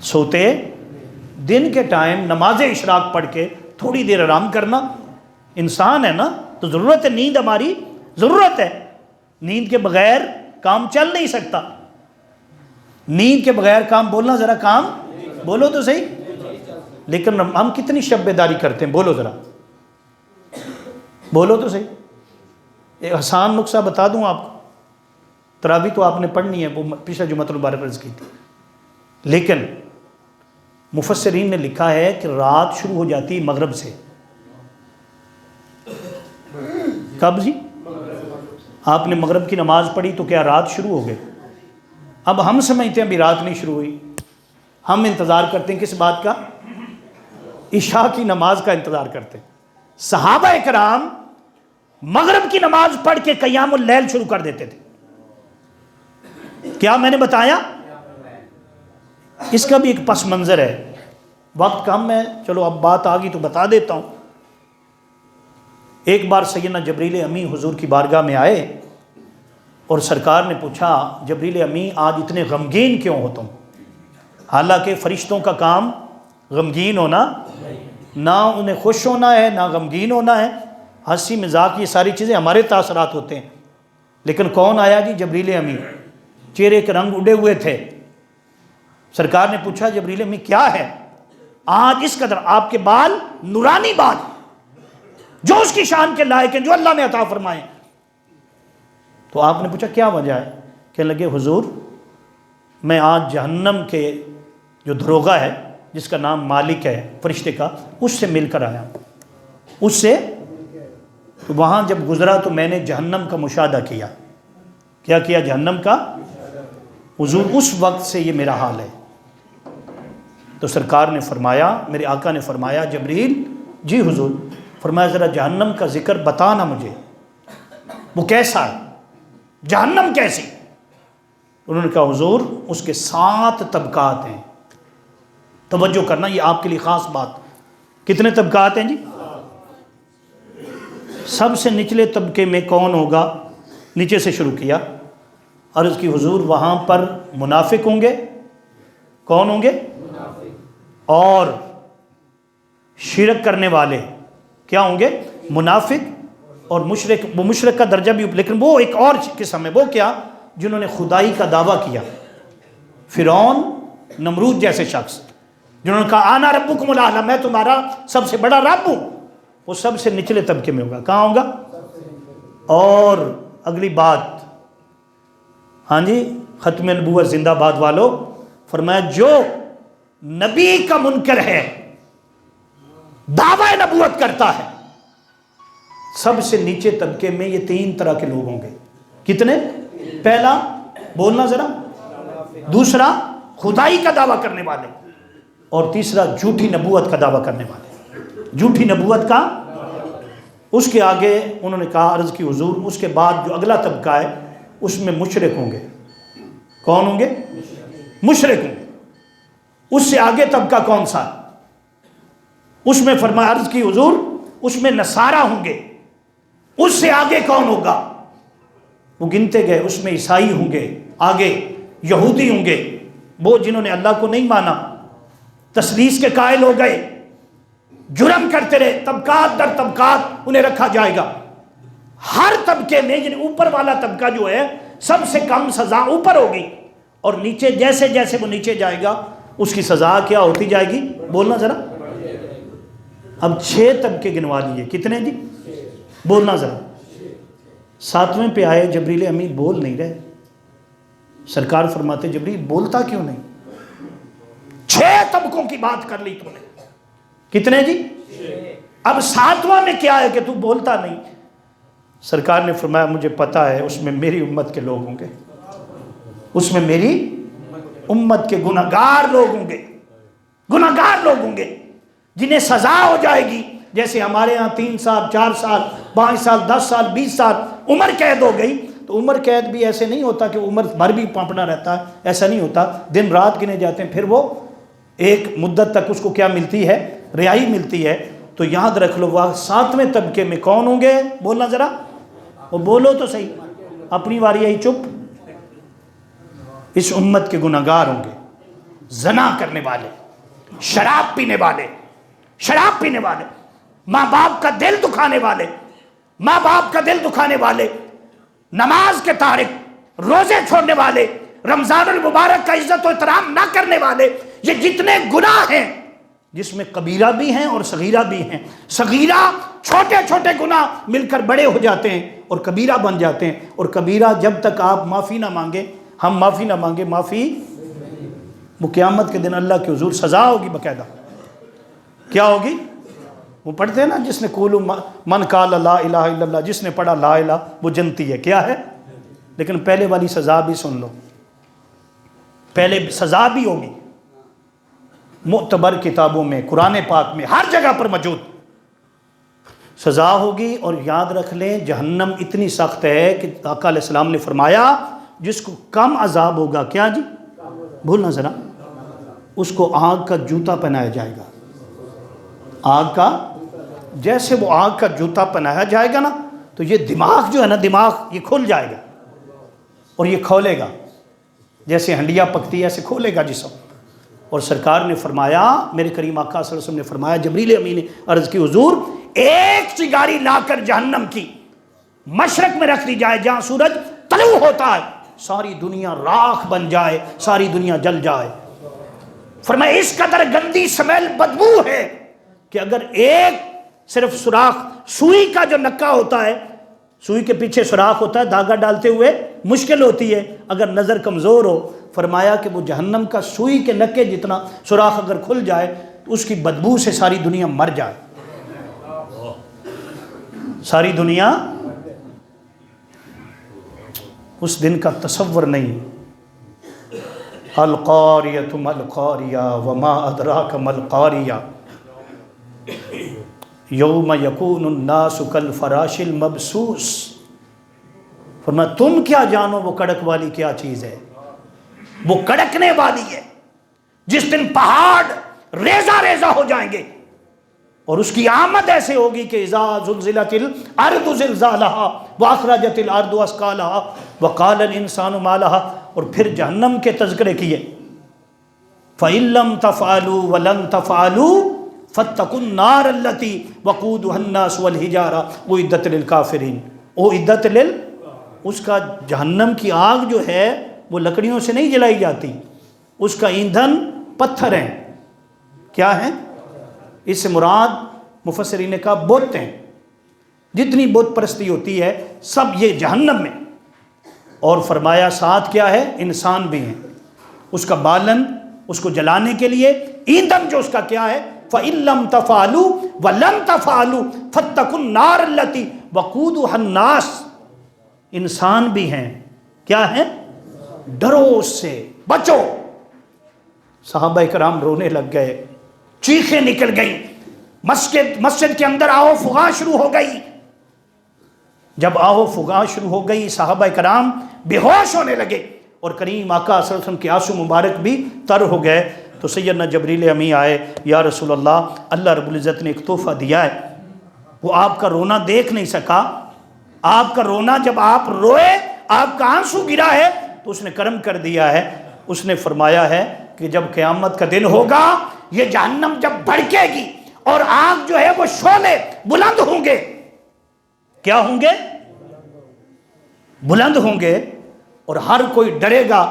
سوتے. دن کے ٹائم نماز اشراق پڑھ کے تھوڑی دیر آرام کرنا، انسان ہے نا تو ضرورت ہے، نیند ہماری ضرورت ہے. نیند کے بغیر کام چل نہیں سکتا. نیند کے بغیر کام، بولنا ذرا، کام بولو تو صحیح. لیکن ہم کتنی شب بیداری کرتے ہیں؟ بولو ذرا، بولو تو صحیح. ایک آسان نقصہ بتا دوں آپ کو. تراویح تو آپ نے پڑھنی ہے، وہ پچھلے جمعۃ المبارک عرض کی تھی. لیکن مفسرین نے لکھا ہے کہ رات شروع ہو جاتی مغرب سے. کب جی؟ آپ نے مغرب کی نماز پڑھی تو کیا رات شروع ہو گئی؟ اب ہم سمجھتے ہیں ابھی رات نہیں شروع ہوئی. ہم انتظار کرتے ہیں کس بات کا؟ عشاء کی نماز کا انتظار کرتے ہیں. صحابہ کرام مغرب کی نماز پڑھ کے قیام اللیل شروع کر دیتے تھے. کیا میں نے بتایا؟ اس کا بھی ایک پس منظر ہے. وقت کم ہے، چلو اب بات آ گئی تو بتا دیتا ہوں. ایک بار سیدنا جبریل امی حضور کی بارگاہ میں آئے اور سرکار نے پوچھا، جبریل امی آج اتنے غمگین کیوں ہو تم؟ حالانکہ فرشتوں کا کام غمگین ہونا، نہ انہیں خوش ہونا ہے نہ غمگین ہونا ہے. ہنسی مذاق یہ ساری چیزیں ہمارے تاثرات ہوتے ہیں. لیکن کون آیا جی؟ جبریل امی. چہرے کے رنگ اڑے ہوئے تھے. سرکار نے پوچھا جبریل امی کیا ہے آج اس قدر؟ آپ کے بال نورانی بال جو اس کی شان کے لائق ہیں، جو اللہ نے عطا فرمائے. تو آپ نے پوچھا کیا وجہ ہے؟ کہنے لگے حضور میں آج جہنم کے جو دروغہ ہے جس کا نام مالک ہے فرشتے کا، اس سے مل کر آیا. اس سے تو وہاں جب گزرا تو میں نے جہنم کا مشاہدہ کیا. کیا کیا؟ جہنم کا. حضور اس وقت سے یہ میرا حال ہے. تو سرکار نے فرمایا، میرے آقا نے فرمایا جبریل جی حضور. فرمایا ذرا جہنم کا ذکر بتانا مجھے، وہ کیسا ہے؟ جہنم کیسی؟ انہوں نے کہا حضور اس کے 7 طبقات ہیں. توجہ کرنا، یہ آپ کے لیے خاص بات. کتنے طبقات ہیں جی؟ سب سے نچلے طبقے میں کون ہوگا؟ نیچے سے شروع کیا. عرض کی حضور وہاں پر منافق ہوں گے. کون ہوں گے؟ اور شرک کرنے والے. کیا ہوں گے؟ منافق اور مشرک. وہ مشرک کا درجہ بھی، لیکن وہ ایک اور قسم ہے. وہ کیا؟ جنہوں نے خدائی کا دعویٰ کیا. فرعون، نمرود جیسے شخص جنہوں نے کہا آنا ربکم الاعلی، میں تمہارا سب سے بڑا رب ہوں. وہ سب سے نچلے طبقے میں ہوگا. کہاں ہوگا؟ اور اگلی بات، ہاں جی، ختم نبوت زندہ باد والو. فرمایا جو نبی کا منکر ہے، دعوی نبوت کرتا ہے، سب سے نیچے طبقے میں یہ 3 طرح کے لوگ ہوں گے. کتنے؟ پہلا بولنا ذرا، دوسرا خدائی کا دعویٰ کرنے والے، اور تیسرا جھوٹی نبوت کا دعویٰ کرنے والے. جھوٹی نبوت کا. اس کے آگے انہوں نے کہا عرض کی حضور اس کے بعد جو اگلا طبقہ ہے اس میں مشرک ہوں گے. کون ہوں گے؟ مشرک ہوں گے. اس سے آگے طبقہ کون سا؟ اس میں فرمایا عرض کی حضور اس میں نصارہ ہوں گے. اس سے آگے کون ہوگا؟ وہ گنتے گئے، اس میں عیسائی ہوں گے، آگے یہودی ہوں گے، وہ جنہوں نے اللہ کو نہیں مانا، تثلیث کے قائل ہو گئے، جرم کرتے رہے، طبقات در طبقات انہیں رکھا جائے گا۔ ہر طبقے میں یعنی اوپر والا طبقہ جو ہے سب سے کم سزا اوپر ہوگی، اور نیچے جیسے جیسے وہ نیچے جائے گا اس کی سزا کیا ہوتی جائے گی؟ بولنا ذرا۔ اب 6 طبقے گنوا لیے، کتنے جی؟ بولنا ذرا۔ 7ویں پہ آئے، جبریل امین بول نہیں رہے۔ سرکار فرماتے جبریل بولتا کیوں نہیں؟ 6 طبقوں کی بات کر لی تم نے، کتنے جی؟ اب 7واں میں کیا ہے کہ تو بولتا نہیں؟ سرکار نے فرمایا مجھے پتا ہے اس میں میری امت کے لوگ ہوں گے، اس میں میری امت کے گناہگار لوگ ہوں گے، گناہگار لوگ ہوں گے جنہیں سزا ہو جائے گی۔ جیسے ہمارے ہاں 3 سال 4 سال 5 سال 10 سال 20 سال عمر قید ہو گئی، تو عمر قید بھی ایسے نہیں ہوتا کہ عمر بھر بھی پانپنا رہتا ہے، ایسا نہیں ہوتا، دن رات گنے جاتے ہیں، پھر وہ ایک مدت تک اس کو کیا ملتی ہے؟ رہائی ملتی ہے۔ تو یاد رکھ لو وہ 7ویں طبقے میں کون ہوں گے؟ بولنا ذرا، وہ بولو تو صحیح، اپنی واری آئی چپ۔ اس امت کے گناہگار ہوں گے، زنا کرنے والے، شراب پینے والے، شراب پینے والے، ماں باپ کا دل دکھانے والے، ماں باپ کا دل دکھانے والے، نماز کے تارک، روزے چھوڑنے والے، رمضان المبارک کا عزت و احترام نہ کرنے والے، یہ جتنے گناہ ہیں جس میں کبیرہ بھی ہیں اور صغیرہ بھی ہیں۔ صغیرہ چھوٹے چھوٹے گناہ مل کر بڑے ہو جاتے ہیں اور کبیرہ بن جاتے ہیں، اور کبیرہ جب تک آپ معافی نہ مانگے، ہم معافی نہ مانگے، معافی وہ قیامت کے دن اللہ کے حضور سزا ہوگی باقاعدہ۔ کیا ہوگی؟ وہ پڑھتے ہیں نا جس نے قولوا من قال لا الہ الا اللہ، جس نے پڑھا لا الہ وہ جنتی ہے۔ کیا ہے؟ لیکن پہلے والی سزا بھی سن لو، پہلے سزا بھی ہوگی، معتبر کتابوں میں، قرآن پاک میں، ہر جگہ پر موجود سزا ہوگی۔ اور یاد رکھ لیں جہنم اتنی سخت ہے کہ آقا علیہ السلام نے فرمایا جس کو کم عذاب ہوگا، کیا جی؟ بھولنا ذرا، اس کو آگ کا جوتا پہنایا جائے گا۔ آگ کا، جیسے وہ آگ کا جوتا پہنایا جائے گا نا، تو یہ دماغ جو ہے نا، دماغ یہ کھل جائے گا اور یہ کھولے گا، جیسے ہنڈیا پکتی ہے ایسے کھولے گا جسم۔ اور سرکار نے فرمایا، میرے کریم آقا صلی اللہ علیہ وسلم نے فرمایا، جبریل امین نے عرض کی حضور ایک چنگاری لا کر جہنم کی مشرق میں رکھ دی جائے جہاں سورج طلوع ہوتا ہے، ساری دنیا راکھ بن جائے، ساری دنیا جل جائے۔ فرمایا اس قدر گندی سمیل بدبو ہے کہ اگر ایک صرف سوراخ، سوئی کا جو نکا ہوتا ہے، سوئی کے پیچھے سوراخ ہوتا ہے، دھاگا ڈالتے ہوئے مشکل ہوتی ہے اگر نظر کمزور ہو، فرمایا کہ وہ جہنم کا سوئی کے نکے جتنا سوراخ اگر کھل جائے تو اس کی بدبو سے ساری دنیا مر جائے، ساری دنیا۔ اس دن کا تصور نہیں۔ القاریۃ ما القاریہ وما ادراک ما القاریہ یوم یکون الناس کالفراش المبثوث۔ فرمایا تم کیا جانو وہ کڑک والی کیا چیز ہے، وہ کڑکنے والی ہے جس دن پہاڑ ریزہ ریزہ ہو جائیں گے، اور اس کی آمد ایسے ہوگی کہ اذا زلزلت الارض زلزالہا واخرجت الارض اثقالہا وقال الانسان ما لہا۔ اور پھر جہنم کے تذکرے کیے، فَإِن لَّمْ تَفْعَلُوا وَلَن تَفْعَلُوا فَاتَّقُوا النَّارَ الَّتِي وَقُودُهَا النَّاسُ وَالْحِجَارَةُ أُعِدَّتْ لِلْكَافِرِينَ۔ أُعِدَّتْ اس کا جہنم کی آگ جو ہے وہ لکڑیوں سے نہیں جلائی جاتی، اس کا ایندھن پتھر ہیں۔ کیا ہیں؟ اس سے مراد مفسرین نے کہا بت ہیں، جتنی بت پرستی ہوتی ہے سب یہ جہنم میں۔ اور فرمایا ساتھ کیا ہے؟ انسان بھی ہیں، اس کا بالن، اس کو جلانے کے لیے ایندھن جو اس کا کیا ہے، فَإِن لَّمْ تَفْعَلُوا وَلَن تَفْعَلُوا فَاتَّقُوا النَّارَ الَّتِي وَقُودُهَا النَّاسُ۔ انسان بھی ہیں، کیا ہیں؟ ڈرو اس سے، بچو۔ صحابہ کرام رونے لگ گئے، چیخیں نکل گئیں، مسجد کے اندر آہو فغاں شروع ہو گئی۔ جب آہو فغاں شروع ہو گئی صحابہ کرام بے ہوش ہونے لگے، اور کریم آقا صلی اللہ علیہ وسلم کے آنسو مبارک بھی تر ہو گئے۔ تو سیدنا جبریل امی آئے، یا رسول اللہ رب العزت نے ایک تحفہ دیا ہے، وہ آپ کا رونا دیکھ نہیں سکا، آپ کا رونا جب آپ روئے آپ کا آنسو گرا ہے تو اس نے کرم کر دیا ہے. اس نے فرمایا ہے کہ جب قیامت کا دن ہوگا یہ جہنم جب بھڑکے گی اور آگ جو ہے وہ شعلے بلند ہوں گے. کیا ہوں گے؟ بلند ہوں گے. اور ہر کوئی ڈرے گا.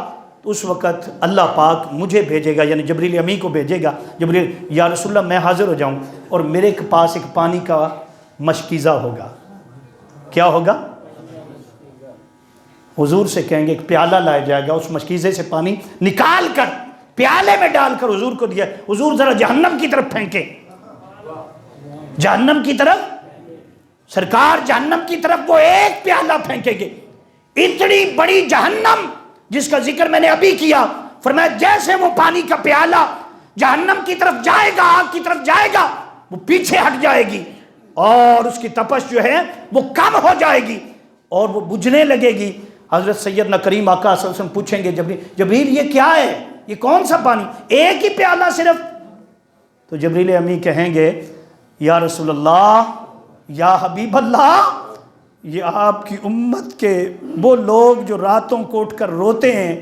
تو اس وقت اللہ پاک مجھے بھیجے گا, یعنی جبریل امی کو بھیجے گا. جبریل, یا رسول اللہ میں حاضر ہو جاؤں اور میرے پاس ایک پانی کا مشکیزہ ہوگا. کیا ہوگا؟ حضور سے کہیں گے ایک پیالہ لایا جائے گا, اس مشکیزے سے پانی نکال کر پیالے میں ڈال کر حضور کو دیا. حضور ذرا جہنم کی طرف پھینکے, جہنم کی طرف. سرکار جہنم کی طرف وہ ایک پیالہ پھینکیں گے. اتنی بڑی جہنم جس کا ذکر میں نے ابھی کیا, فرمایا جیسے وہ پانی کا پیالہ جہنم کی طرف جائے گا, آگ کی طرف جائے گا, وہ پیچھے ہٹ جائے گی اور اس کی تپش جو ہے وہ کم ہو جائے گی اور وہ بجھنے لگے گی. حضرت سیدنا کریم آقا صلی اللہ علیہ وسلم پوچھیں گے جبریل یہ کیا ہے, یہ کون سا پانی, ایک ہی پیالہ صرف. تو جبریل امی کہیں گے یا رسول اللہ, یا حبیب اللہ, یہ آپ کی امت کے وہ لوگ جو راتوں کو اٹھ کر روتے ہیں,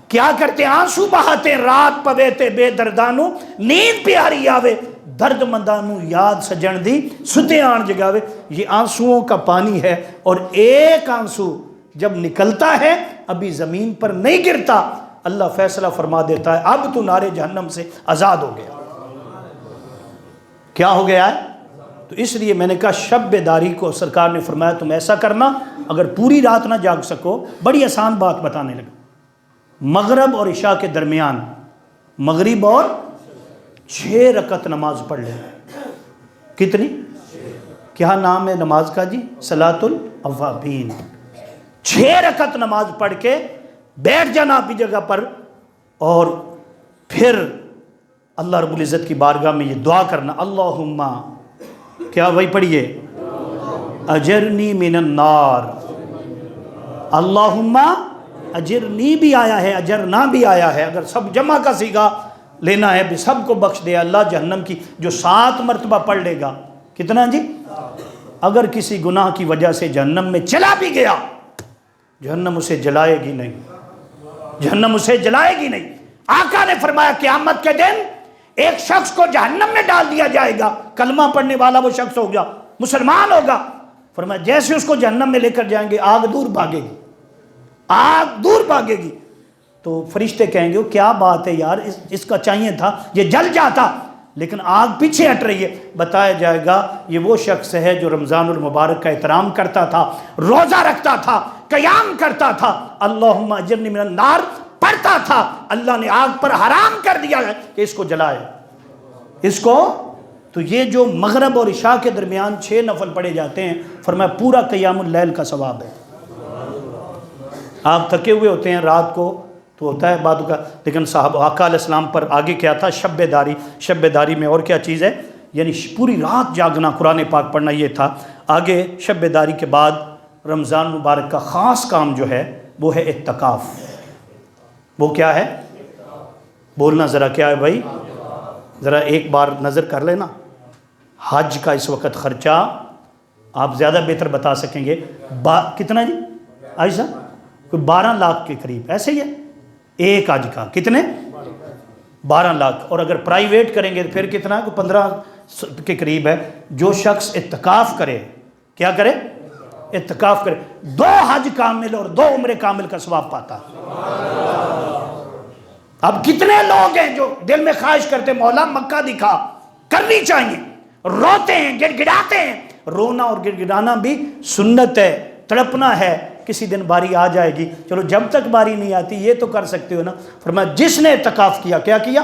کیا کرتے ہیں, آنسو بہاتے ہیں, رات پویتے بے دردانو نیند پیاری آوے, درد مندانو یاد سجن دی ستے آن جگاوے. یہ آنسوؤں کا پانی ہے اور ایک آنسو جب نکلتا ہے ابھی زمین پر نہیں گرتا, اللہ فیصلہ فرما دیتا ہے اب تو نارے جہنم سے آزاد ہو گیا. کیا ہو گیا ہے؟ تو اس لیے میں نے کہا شب بیداری کو سرکار نے فرمایا تم ایسا کرنا, اگر پوری رات نہ جاگ سکو, بڑی آسان بات بتانے لگا. مغرب اور عشاء کے درمیان مغرب اور 6 رکعت نماز پڑھ لیں. کتنی؟ کیا نام ہے نماز کا جی؟ صلاۃ الاوابین. 6 رکعت نماز پڑھ کے بیٹھ جانا اپنی جگہ پر اور پھر اللہ رب العزت کی بارگاہ میں یہ دعا کرنا, اللہم, کیا بھائی پڑھیے, اجرنی من النار. اللہم اجرنی بھی آیا ہے, اجرنا بھی آیا ہے, اگر سب جمع کا صیغہ لینا ہے بھی سب کو بخش دے اللہ جہنم کی. جو 7 مرتبہ پڑھ لے گا, کتنا جی, اگر کسی گناہ کی وجہ سے جہنم میں چلا بھی گیا, جہنم اسے جلائے گی نہیں, جہنم اسے جلائے گی نہیں. آقا نے فرمایا قیامت کے دن ایک شخص کو جہنم میں ڈال دیا جائے گا, کلمہ پڑھنے والا وہ شخص ہوگا, مسلمان ہوگا. فرمایا جیسے اس کو جہنم میں لے کر جائیں گے آگ دور بھاگے گی, آگ دور بھاگے گی. تو فرشتے کہیں گے کیا بات ہے یار, اس کا چاہیے تھا یہ جل جاتا, لیکن آگ پیچھے ہٹ رہی ہے. بتایا جائے گا یہ وہ شخص ہے جو رمضان المبارک کا احترام کرتا تھا, روزہ رکھتا تھا, قیام کرتا تھا, اللہم اجرنی من النار پڑھتا تھا. اللہ نے آگ پر حرام کر دیا ہے کہ اس کو جلائے, اس کو. تو یہ جو مغرب اور عشاء کے درمیان 6 نفل پڑھے جاتے ہیں, فرمایا پورا قیام اللیل کا ثواب ہے. آپ تھکے ہوئے ہوتے ہیں رات کو تو ہوتا ہے باتوں کا, لیکن صاحب آقا علیہ السلام پر آگے کیا تھا, شب بیداری. شب بیداری میں اور کیا چیز ہے, یعنی پوری رات جاگنا, قرآن پاک پڑھنا, یہ تھا. آگے شب بیداری کے بعد رمضان مبارک کا خاص کام جو ہے وہ ہے اعتکاف. وہ کیا ہے, بولنا ذرا, کیا ہے بھائی, ذرا ایک بار نظر کر لینا. حج کا اس وقت خرچہ آپ زیادہ بہتر بتا سکیں گے, کتنا جی عائشہ, کوئی 12 لاکھ کے قریب, ایسے ہی ہے ایک حج کا. کتنے؟ 12 لاکھ. اور اگر پرائیویٹ کریں گے پھر کتنا, کوئی 15 کے قریب ہے. جو شخص اعتکاف کرے, کیا کرے, اعتکاف کرے, 2 حج کامل اور 2 عمرے کامل کا ثواب پاتا. اب کتنے لوگ ہیں جو دل میں خواہش کرتے مولا مکہ دکھا, کرنی چاہیے, روتے ہیں, گڑ گڑاتے ہیں. رونا اور گڑ گڑانا بھی سنت ہے, تڑپنا ہے, کسی دن باری آ جائے گی. چلو جب تک باری نہیں آتی یہ تو کر سکتے ہو نا. فرمایا جس نے اعتکاف کیا, کیا کیا,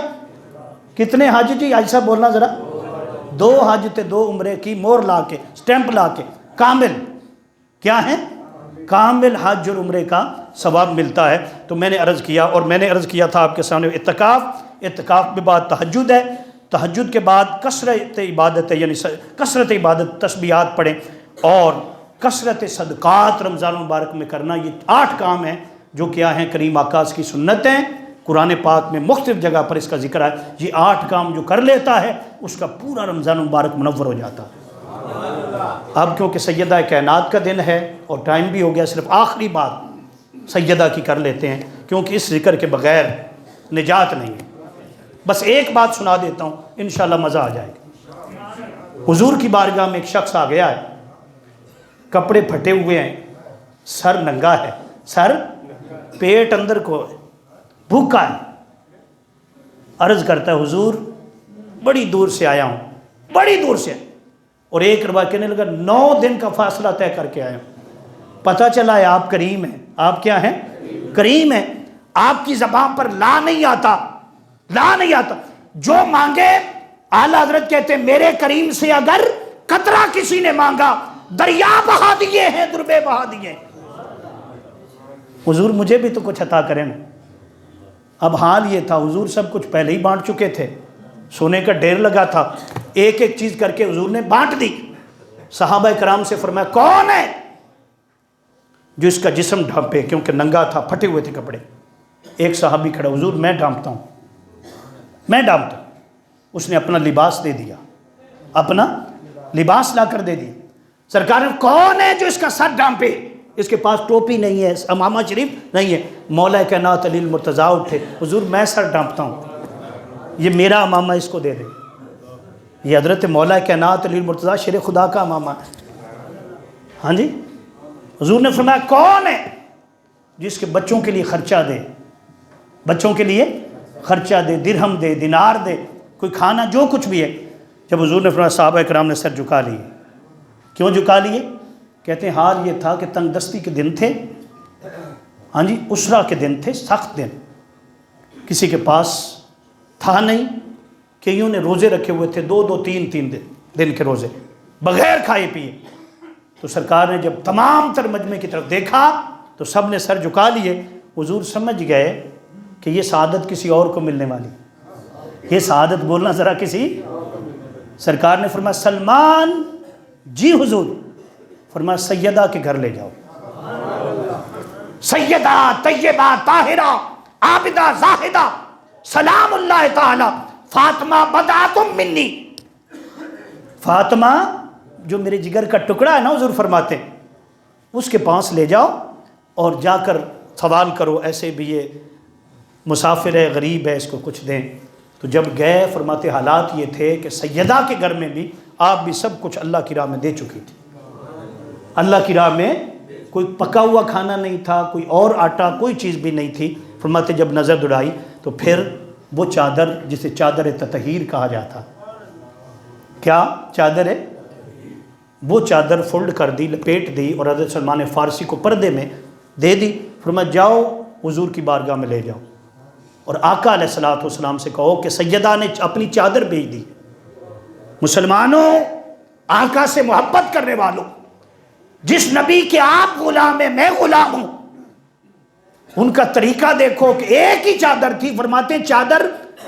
کتنے حج جی عائشہ بولنا ذرا, 2 حج تے 2 عمرے کی مور لا کے, سٹیمپ لا کے, کامل. کیا ہے, کامل حج اور عمرے کا ثواب ملتا ہے. تو میں نے عرض کیا, اور میں نے عرض کیا تھا آپ کے سامنے, اعتکاف, اعتکاف کے بعد تہجد ہے, تہجد کے بعد کثرت عبادت ہے, یعنی کثرت عبادت, تسبیحات پڑھیں اور کثرت صدقات رمضان مبارک میں کرنا. یہ 8 کام ہیں جو کیا ہیں, کریم آقاز کی سنت ہیں. قرآن پاک میں مختلف جگہ پر اس کا ذکر ہے. یہ 8 کام جو کر لیتا ہے اس کا پورا رمضان مبارک منور ہو جاتا ہے. اب کیونکہ سیدہ کائنات کا دن ہے اور ٹائم بھی ہو گیا، صرف آخری بات سیدہ کی کر لیتے ہیں، کیونکہ اس ذکر کے بغیر نجات نہیں ہے۔ بس ایک بات سنا دیتا ہوں، انشاءاللہ مزہ آ جائے گا۔ حضور کی بارگاہ میں ایک شخص آ گیا ہے، کپڑے پھٹے ہوئے ہیں، سر ننگا ہے، سر پیٹ اندر کو ہے، بھوکا ہے۔ عرض کرتا ہے حضور بڑی دور سے آیا ہوں، بڑی دور سے، اور ایک روایت کہنے لگا 9 دن کا فاصلہ طے کر کے آیا ہوں۔ پتہ چلا ہے آپ کریم ہیں۔ آپ کیا ہیں؟ کریم ہیں۔ آپ کی زبان پر لا نہیں آتا، لا نہیں آتا، جو مانگے اعلیٰ حضرت کہتے ہیں میرے کریم سے اگر قطرہ کسی نے مانگا دریا بہا دیے ہیں، دربے بہا دیے ہیں۔ حضور مجھے بھی تو کچھ عطا کریں۔ اب حال یہ تھا حضور سب کچھ پہلے ہی بانٹ چکے تھے، سونے کا ڈھیر لگا تھا، ایک ایک چیز کر کے حضور نے بانٹ دی۔ صحابہ کرام سے فرمایا کون ہے جو اس کا جسم ڈھانپے، کیونکہ ننگا تھا، پھٹے ہوئے تھے کپڑے۔ ایک صحابی کھڑا، حضور میں ڈھانپتا ہوں، میں ڈھانپتا ہوں۔ اس نے اپنا لباس دے دیا، اپنا لباس لا کر دے دیا۔ سرکار نے کون ہے جو اس کا سر ڈھانپے؟ اس کے پاس ٹوپی نہیں ہے، امامہ شریف نہیں ہے۔ مولا کائنات علی المرتضیٰ اٹھے، حضور میں سر ڈھانپتا ہوں، یہ میرا امامہ اس کو دے دے۔ یہ حضرت مولا کائنات علی المرتضیٰ شیر خدا کا امامہ ہے۔ ہاں جی، حضور نے فرمایا کون ہے جس کے بچوں کے لیے خرچہ دے، بچوں کے لیے خرچہ دے، درہم دے، دینار دے، کوئی کھانا جو کچھ بھی ہے۔ جب حضور نے فرمایا صحابہ کرام نے سر جھکا لیے۔ کیوں جھکا لیے؟ کہتے ہیں حال یہ تھا کہ تنگ دستی کے دن تھے، ہاں جی، اسرا کے دن تھے، سخت دن، کسی کے پاس تھا نہیں، کئیوں نے روزے رکھے ہوئے تھے، 2 3 دن کے روزے بغیر کھائے پیے۔ تو سرکار نے جب تمام تر مجمع کی طرف دیکھا تو سب نے سر جھکا لیے۔ حضور سمجھ گئے کہ یہ سعادت کسی اور کو ملنے والی، یہ سعادت بولنا ذرا کسی۔ سرکار نے فرمایا سلمان جی حضور، فرمایا سیدہ کے گھر لے جاؤ، سیدہ طیبہ طاہرہ عابدہ زاہدہ سلام اللہ تعالی فاطمہ بضعۃ منی، فاطمہ جو میرے جگر کا ٹکڑا ہے نا، حضور فرماتے ہیں اس کے پاس لے جاؤ اور جا کر سوال کرو، ایسے بھی یہ مسافر ہے، غریب ہے، اس کو کچھ دیں۔ تو جب گئے فرماتے حالات یہ تھے کہ سیدہ کے گھر میں بھی آپ بھی سب کچھ اللہ کی راہ میں دے چکی تھی۔ اللہ کی راہ میں کوئی پکا ہوا کھانا نہیں تھا، کوئی اور آٹا، کوئی چیز بھی نہیں تھی۔ فرماتے جب نظر دوڑائی تو پھر وہ چادر جسے چادر تطہیر کہا جاتا، کیا چادر ہے، وہ چادر فولڈ کر دی، لپیٹ دی اور حضرت سلمان فارسی کو پردے میں دے دی۔ فرمایا جاؤ حضور کی بارگاہ میں لے جاؤ اور آقا علیہ الصلوۃ والسلام سے کہو کہ سیدہ نے اپنی چادر بھیج دی۔ مسلمانوں، آقا سے محبت کرنے والوں، جس نبی کے آپ غلام ہیں میں غلام ہوں، ان کا طریقہ دیکھو کہ ایک ہی چادر تھی۔ فرماتے ہیں چادر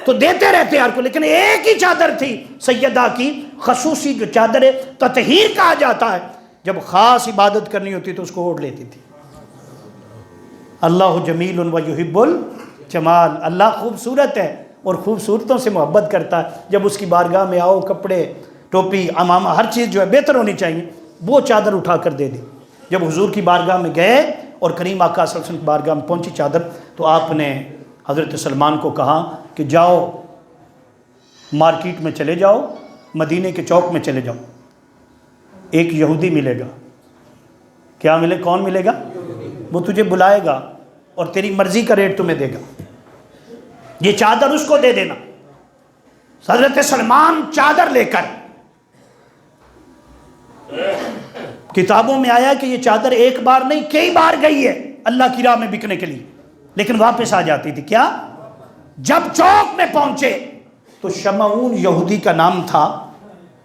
تو دیتے رہتے ہر کو، لیکن ایک ہی چادر تھی سیدہ کی خصوصی، جو چادر تطہیر کہا جاتا ہے، جب خاص عبادت کرنی ہوتی تو اس کو اوڑھ لیتی تھی۔ اللہ جمیل و یحب الجمال، اللہ خوبصورت ہے اور خوبصورتوں سے محبت کرتا ہے۔ جب اس کی بارگاہ میں آؤ، کپڑے، ٹوپی، امامہ، ہر چیز جو ہے بہتر ہونی چاہیے، وہ چادر اٹھا کر دے دی۔ جب حضور کی بارگاہ میں گئے اور کریم آقا صلی اللہ علیہ وسلم کی بارگاہ میں پہنچی چادر، تو آپ نے حضرت سلمان کو کہا کہ جاؤ مارکیٹ میں چلے جاؤ، مدینے کے چوک میں چلے جاؤ، ایک یہودی ملے گا۔ کیا ملے؟ کون ملے گا؟ وہ تجھے بلائے گا اور تیری مرضی کا ریٹ تمہیں دے گا، یہ چادر اس کو دے دینا۔ حضرت سلمان چادر لے کر، کتابوں میں آیا کہ یہ چادر ایک بار نہیں کئی بار گئی ہے اللہ کی راہ میں بکنے کے لیے، لیکن واپس آ جاتی تھی۔ کیا؟ جب چوک میں پہنچے تو شمعون یہودی کا نام تھا،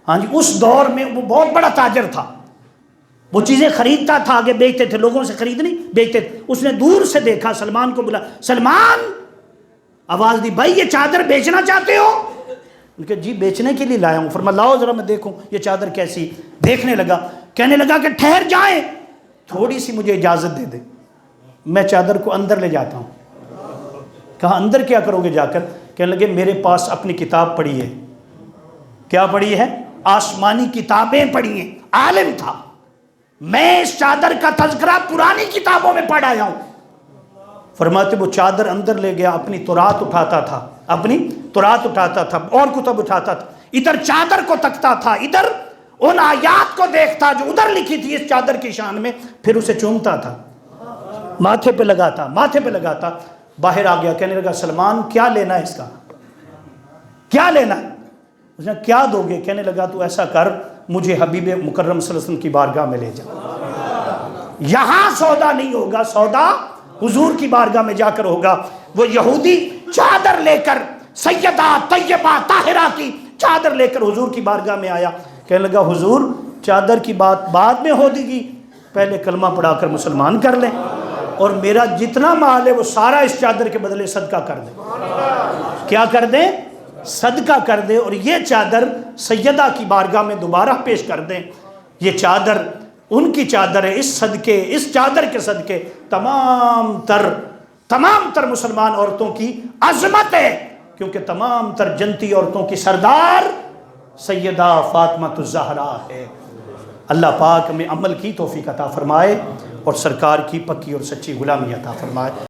ہاں جی، اس دور میں وہ بہت بڑا تاجر تھا، وہ چیزیں خریدتا تھا، آگے بیچتے تھے، لوگوں سے خرید نہیں بیچتے تھے۔ اس نے دور سے دیکھا، سلمان کو بلا، سلمان، آواز دی، بھائی یہ چادر بیچنا چاہتے ہو؟ ان کہ جی بیچنے کے لیے لایا ہوں۔ فرمایا لاؤ ذرا میں دیکھوں یہ چادر کیسی۔ دیکھنے لگا، کہنے لگا کہ ٹھہر جائیں، تھوڑی سی مجھے اجازت دے دیں، میں چادر کو اندر لے جاتا ہوں۔ کہا اندر کیا کرو گے جا کر؟ کہنے لگے میرے پاس اپنی کتاب پڑھی ہے۔ کیا پڑھی ہے؟ آسمانی کتابیں پڑھی ہیں، عالم تھا، میں اس چادر کا تذکرہ پرانی کتابوں میں پڑھ آیا ہوں۔ فرماتے وہ چادر اندر لے گیا، اپنی تورات اٹھاتا تھا، اپنی تورات اٹھاتا تھا، اور کتب اٹھاتا تھا، ادھر چادر کو تکتا تھا، ادھر ان آیات کو دیکھتا جو ادھر لکھی تھی اس چادر کی شان میں، پھر اسے چومتا تھا، ماتھے پہ لگاتا، ماتھے پہ لگاتا۔ باہر آ گیا، کہنے لگا سلمان کیا لینا ہے اس کا، کیا لینا ہے؟ اس نے کیا دو گے؟ کہنے لگا تو ایسا کر، مجھے حبیب مکرم صلی اللہ علیہ وسلم کی بارگاہ میں لے جا، یہاں سودا نہیں ہوگا، سودا حضور کی بارگاہ میں جا کر ہوگا۔ وہ یہودی چادر لے کر، سیدہ طیبہ طاہرہ کی چادر لے کر حضور کی بارگاہ میں آیا، کہنے لگا حضور چادر کی بات بعد میں ہو دی گی، پہلے کلمہ پڑھا کر مسلمان کر لیں، اور میرا جتنا مال ہے وہ سارا اس چادر کے بدلے صدقہ کر دیں۔ کیا کر دیں؟ صدقہ کر دیں، اور یہ چادر سیدہ کی بارگاہ میں دوبارہ پیش کر دیں۔ یہ چادر ان کی چادر ہے، اس صدقے، اس چادر کے صدقے تمام تر مسلمان عورتوں کی عظمت ہے، کیونکہ تمام تر جنتی عورتوں کی سردار سیدہ فاطمہ الزہرا ہے۔ اللہ پاک ہمیں عمل کی توفیق عطا فرمائے اور سرکار کی پکی اور سچی غلامی عطا فرمائے۔